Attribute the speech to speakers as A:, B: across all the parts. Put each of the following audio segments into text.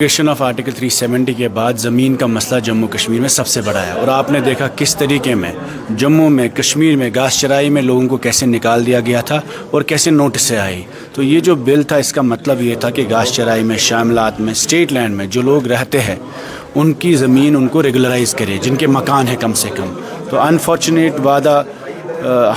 A: Application of article 370 کے بعد زمین کا مسئلہ جموں کشمیر میں سب سے بڑا ہے، اور آپ نے دیکھا کس طریقے میں جموں میں کشمیر میں گھاس چرائی میں لوگوں کو کیسے نکال دیا گیا تھا اور کیسے نوٹسیں آئی۔ تو یہ جو بل تھا اس کا مطلب یہ تھا کہ گھاس چرائی میں، شاملات میں، اسٹیٹ لینڈ میں جو لوگ رہتے ہیں ان کی زمین ان کو ریگولرائز کرے، جن کے مکان ہیں کم سے کم۔ تو انفارچونیٹ وعدہ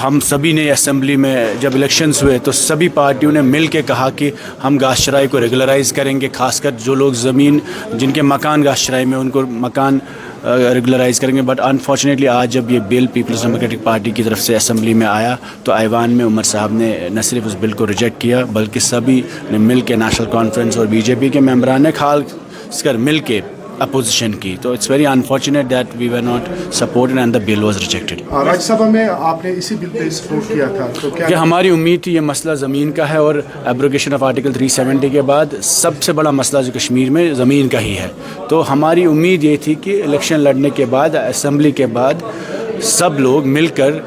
A: ہم سبھی نے اسمبلی میں جب الیکشنز ہوئے تو سبھی پارٹیوں نے مل کے کہا کہ ہم گھاس چرائی کو ریگولرائز کریں گے، خاص کر جو لوگ زمین جن کے مکان گھاس چرائی میں ان کو مکان ریگولرائز کریں گے۔ بٹ انفارچونیٹلی آج جب یہ بل پیپلز ڈیموکریٹک پارٹی کی طرف سے اسمبلی میں آیا تو ایوان میں عمر صاحب نے نہ صرف اس بل کو ریجیکٹ کیا بلکہ سبھی نے مل کے نیشنل کانفرنس اور بی جے پی کے ممبران نے خاص کر مل کے اپوزیشن کی۔ تو it's very unfortunate that we were not supported and the bill was rejected.
B: Rajya Sabha میں آپ نے اسی بل پہ سپورٹ کیا تھا، تو
A: کہ ہماری امید تھی یہ مسئلہ زمین کا ہے، اور ایبروگیشن آف آرٹیکل 370 کے بعد سب سے بڑا مسئلہ جو کشمیر میں زمین کا ہی ہے۔ تو ہماری امید یہ تھی کہ الیکشن لڑنے کے بعد، اسمبلی کے بعد سب لوگ مل کر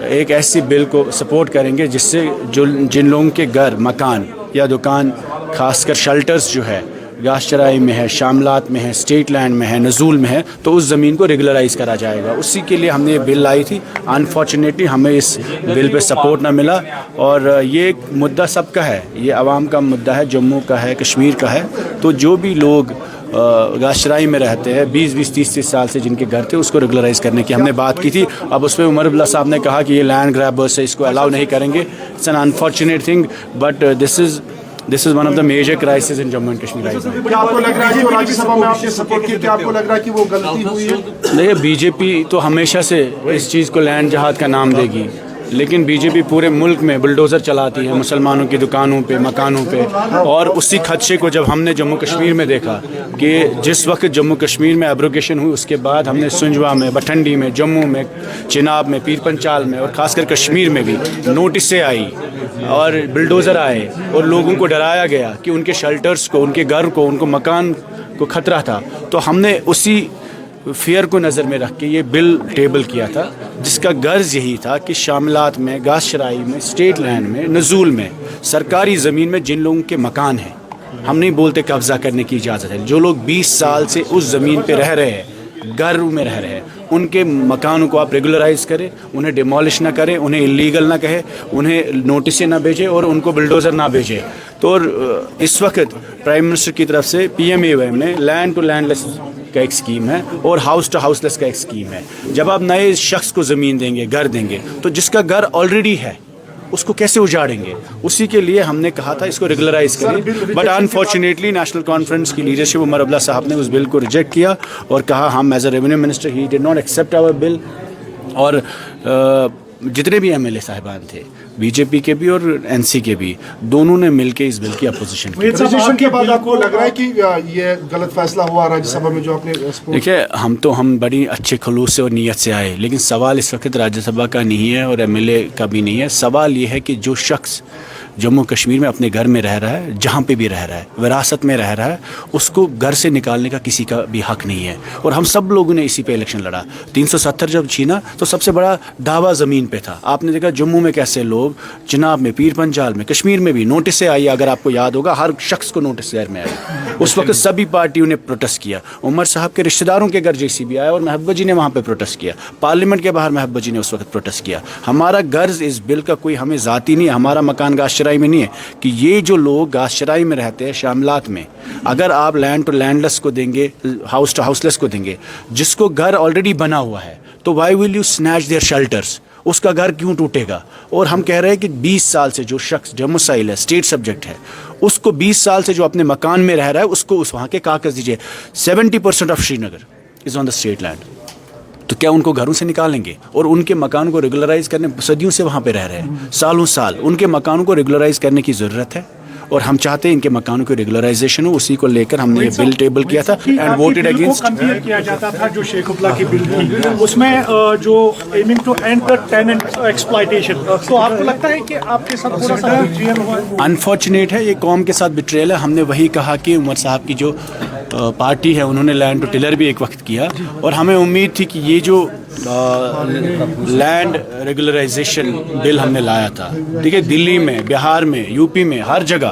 A: ایک ایسی بل کو سپورٹ کریں گے جس سے جن لوگوں کے گھر، مکان یا دکان، خاص کر شیلٹرز جو ہے گھاس چرائی میں ہے، شاملات میں ہے، اسٹیٹ لینڈ میں ہے، نزول میں ہے، تو اس زمین کو ریگولرائز کرا جائے گا۔ اسی کے لیے ہم نے یہ بل لائی تھی۔ انفارچونیٹلی ہمیں اس بل پہ سپورٹ نہ ملا، اور یہ مدعا سب کا ہے، یہ عوام کا مدعا ہے، جموں کا ہے، کشمیر کا ہے۔ تو جو بھی لوگ گھاس چرائی میں رہتے ہیں 20-20 30 سال سے جن کے گھر تھے اس کو ریگولرائز کرنے کی ہم نے بات کی تھی۔ اب اس پہ عمر عبداللہ صاحب نے کہا کہ یہ لینڈ گریبرز سے اس کو الاؤ نہیں کریں گے۔ It's an unfortunate thing, but This is one of the major crises in Jammu and Kashmir right now۔
B: کیا آپ کو لگ رہا ہے کہ راجیہ سبھا میں آپ نے سپورٹ کیا، کیا آپ کو لگ رہا ہے کہ وہ غلطی ہوئی ہے؟
A: دیکھیے بی جے پی تو ہمیشہ سے اس چیز کو لینڈ جہاد کا نام دے گی، لیکن بی جے پی پورے ملک میں بلڈوزر چلاتی ہے مسلمانوں کی دکانوں پہ، مکانوں پہ، اور اسی خدشے کو جب ہم نے جموں کشمیر میں دیکھا کہ جس وقت جموں کشمیر میں ایبروگیشن ہوئی اس کے بعد ہم نے سنجوا میں، بٹھنڈی میں، جموں میں، چناب میں، پیر پنچال میں، اور خاص کر کشمیر میں بھی نوٹسیں آئی اور بلڈوزر آئے اور لوگوں کو ڈرایا گیا کہ ان کے شیلٹرز کو، ان کے گھر کو، ان کو مکان کو خطرہ تھا، تو ہم نے اسی فیئر کو نظر میں رکھ کے یہ بل ٹیبل کیا تھا، جس کا غرض یہی تھا کہ شاملات میں، گھاس چرائی میں، اسٹیٹ لینڈ میں، نزول میں، سرکاری زمین میں جن لوگوں کے مکان ہیں، ہم نہیں بولتے قبضہ کرنے کی اجازت ہے، جو لوگ 20 سال سے اس زمین پہ رہ رہے ہیں، گھروں میں رہ رہے ہیں، ان کے مکانوں کو آپ ریگولرائز کریں، انہیں ڈیمولش نہ کریں، انہیں الیگل نہ کہے، انہیں نوٹسیں نہ بھیجیں اور ان کو بلڈوزر نہ بھیجیں۔ تو اس وقت پرائم منسٹر کی طرف سے PMAY میں لینڈ ٹو لینڈ لیس کا ایک اسکیم ہے اور ہاؤس ٹو ہاؤس لیس کا ایک اسکیم ہے۔ جب آپ نئے شخص کو زمین دیں گے، گھر دیں گے، تو جس کا گھر آلریڈی ہے اس کو کیسے اجاڑیں گے؟ اسی کے لیے ہم نے کہا تھا اس کو ریگولرائز کریں، بٹ انفارچونیٹلی نیشنل کانفرنس کی لیڈرشپ عمر عبداللہ صاحب نے اس بل کو ریجیکٹ کیا اور کہا ہم as a revenue minister he did not accept our bill. اور جتنے بھی MLA صاحبان تھے بی جے پی کے بھی اور NC کے بھی، دونوں نے مل کے اس بل کی اپوزیشن کی۔
B: اپوزیشن کے بعد آپ کو لگ رہا ہے کہ یہ غلط فیصلہ ہوا راجیہ سبھا میں جو آپ نے سپورٹ؟
A: دیکھیے ہم بڑی اچھے خلوص سے اور نیت سے آئے، لیکن سوال اس وقت راجیہ سبھا کا نہیں ہے اور MLA کا بھی نہیں ہے۔ سوال یہ ہے کہ جو شخص جموں کشمیر میں اپنے گھر میں رہ رہا ہے، جہاں پہ بھی رہ رہا ہے، وراثت میں رہ رہا ہے، اس کو گھر سے نکالنے کا کسی کا بھی حق نہیں ہے۔ اور ہم سب لوگوں نے اسی پہ الیکشن لڑا۔ 370 جب چھینا تو سب سے بڑا دعویٰ زمین پہ تھا۔ آپ نے دیکھا جموں میں کیسے لوگ، چناب میں، پیر پنچال میں، کشمیر میں بھی نوٹسیں آئی، اگر آپ کو یاد ہوگا ہر شخص کو نوٹس گھر میں آئی۔ اس وقت سبھی پارٹیوں نے پروٹیسٹ کیا، عمر صاحب کے رشتہ داروں کے گھر JCB آیا اور محبوبہ جی نے وہاں پہ پروٹیسٹ کیا، پارلیمنٹ کے باہر محبوبہ جی نے اس وقت پروٹیسٹ کیا۔ ہمارا غرض اس بل کا کوئی ہمیں ذاتی نہیں ہے، ہمارا مکان گھاس چرائی میں نہیں ہے کہ یہ جو لوگ گھاس چرائی میں رہتے ہیں، شاملات میں، اگر آپ لینڈ ٹو لینڈ لیس کو دیں گے، ہاؤس ٹو ہاؤس لیس کو دیں گے، جس کو گھر آلریڈی بنا ہوا ہے، تو why will you snatch their shelters? اس کا گھر کیوں ٹوٹے گا؟ اور ہم کہہ رہے ہیں کہ 20 سال سے جو شخص ڈومیسائل ہے، اسٹیٹ سبجیکٹ ہے، اس کو 20 سال سے جو اپنے مکان میں رہ رہا ہے اس کو اس وہاں کے کاغذ دیجیے۔ 70% of Srinagar is on the state land, تو کیا ان کو گھروں سے نکالیں گے؟ اور ان کے مکانوں کو ریگولرائز کرنے، صدیوں سے وہاں پہ رہ رہے ہیں، سالوں سال، ان کے مکانوں کو ریگولرائز کرنے کی ضرورت ہے، اور ہم چاہتے ہیں ان کے مکانوں کی ریگولرائزیشن ہو۔ اسی کو لے کر ہم نے یہ بل ٹیبل کیا تھا اینڈ ووٹڈ اگینسٹ۔
C: کمپیئر کیا جاتا تھا جو شیخ عبداللہ کی بل تھی، اس میں جو aiming to end the tenant exploitation, تو آپ کو لگتا ہے کہ آپ کے ساتھ تھوڑا سا بیٹریل ہوا ہے؟
A: انفارچونیٹ ہے، یہ قوم کے ساتھ بیٹریل ہے۔ ہم نے وہی کہا کہ عمر صاحب کی جو پارٹی ہے انہوں نے لینڈ ٹو ٹلر بھی ایک وقت کیا، اور ہمیں امید تھی کہ یہ جو لینڈ ریگولرائزیشن بل ہم نے لایا تھا، ٹھیک ہے، دلی میں، بہار میں، UP میں، ہر جگہ